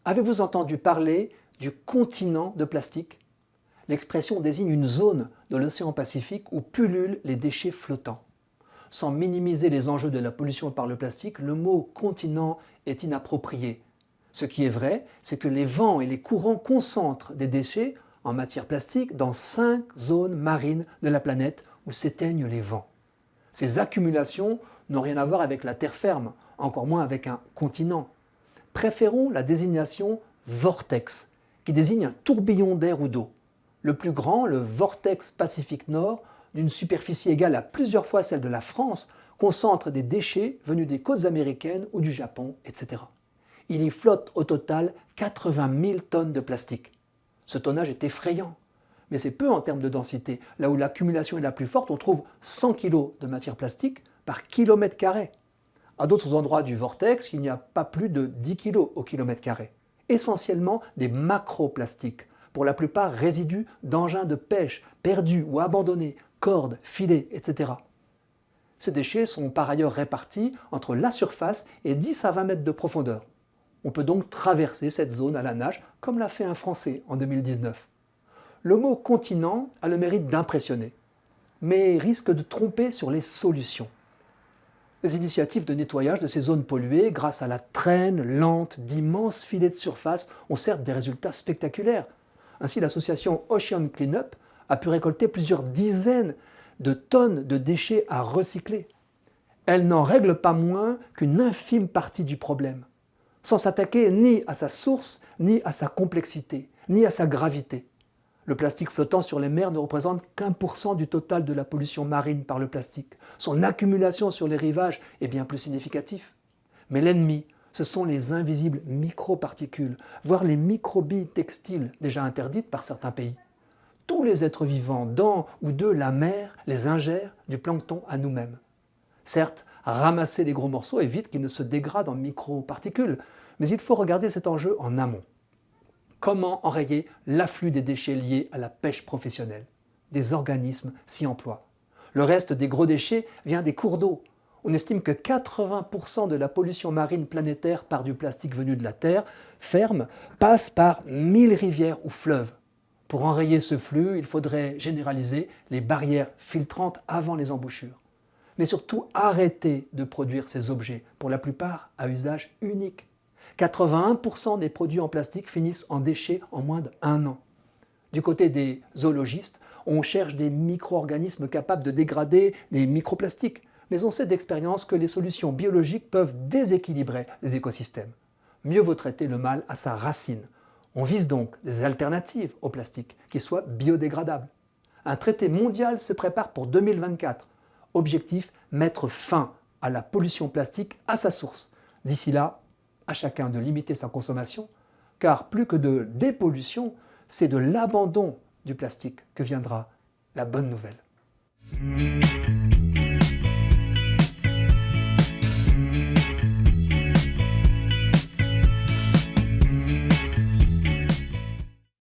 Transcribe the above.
Avez-vous entendu parler du continent de plastique? L'expression désigne une zone de l'océan Pacifique où pullulent les déchets flottants. Sans minimiser les enjeux de la pollution par le plastique, le mot continent est inapproprié. Ce qui est vrai, c'est que les vents et les courants concentrent des déchets en matière plastique dans 5 zones marines de la planète où s'éteignent les vents. Ces accumulations n'ont rien à voir avec la terre ferme, encore moins avec un continent. Préférons la désignation vortex, qui désigne un tourbillon d'air ou d'eau. Le plus grand, le vortex Pacifique Nord, d'une superficie égale à plusieurs fois celle de la France, concentre des déchets venus des côtes américaines ou du Japon, etc. Il y flotte au total 80 000 tonnes de plastique. Ce tonnage est effrayant, mais c'est peu en termes de densité. Là où l'accumulation est la plus forte, on trouve 100 kg de matière plastique par kilomètre carré. À d'autres endroits du vortex, il n'y a pas plus de 10 kg au kilomètre carré. Essentiellement des macroplastiques, pour la plupart résidus d'engins de pêche, perdus ou abandonnés, cordes, filets, etc. Ces déchets sont par ailleurs répartis entre la surface et 10 à 20 mètres de profondeur. On peut donc traverser cette zone à la nage, comme l'a fait un Français en 2019. Le mot continent a le mérite d'impressionner, mais risque de tromper sur les solutions. Les initiatives de nettoyage de ces zones polluées, grâce à la traîne lente d'immenses filets de surface, ont certes des résultats spectaculaires. Ainsi, l'association Ocean Cleanup a pu récolter plusieurs dizaines de tonnes de déchets à recycler. Elle n'en règle pas moins qu'une infime partie du problème, sans s'attaquer ni à sa source, ni à sa complexité, ni à sa gravité. Le plastique flottant sur les mers ne représente qu'1% du total de la pollution marine par le plastique. Son accumulation sur les rivages est bien plus significative. Mais l'ennemi, ce sont les invisibles microparticules, voire les microbilles textiles déjà interdites par certains pays. Tous les êtres vivants dans ou de la mer les ingèrent du plancton à nous-mêmes. Certes, ramasser les gros morceaux évite qu'ils ne se dégradent en microparticules, mais il faut regarder cet enjeu en amont. Comment enrayer l'afflux des déchets liés à la pêche professionnelle? Des organismes s'y emploient. Le reste des gros déchets vient des cours d'eau. On estime que 80% de la pollution marine planétaire par du plastique venu de la terre ferme passe par 1000 rivières ou fleuves. Pour enrayer ce flux, il faudrait généraliser les barrières filtrantes avant les embouchures. Mais surtout arrêter de produire ces objets, pour la plupart à usage unique. 81% des produits en plastique finissent en déchets en moins d'1 an. Du côté des zoologistes, on cherche des micro-organismes capables de dégrader les microplastiques, mais on sait d'expérience que les solutions biologiques peuvent déséquilibrer les écosystèmes. Mieux vaut traiter le mal à sa racine. On vise donc des alternatives au plastique qui soient biodégradables. Un traité mondial se prépare pour 2024. Objectif, mettre fin à la pollution plastique à sa source. D'ici là, à chacun de limiter sa consommation, car plus que de dépollution, c'est de l'abandon du plastique que viendra la bonne nouvelle.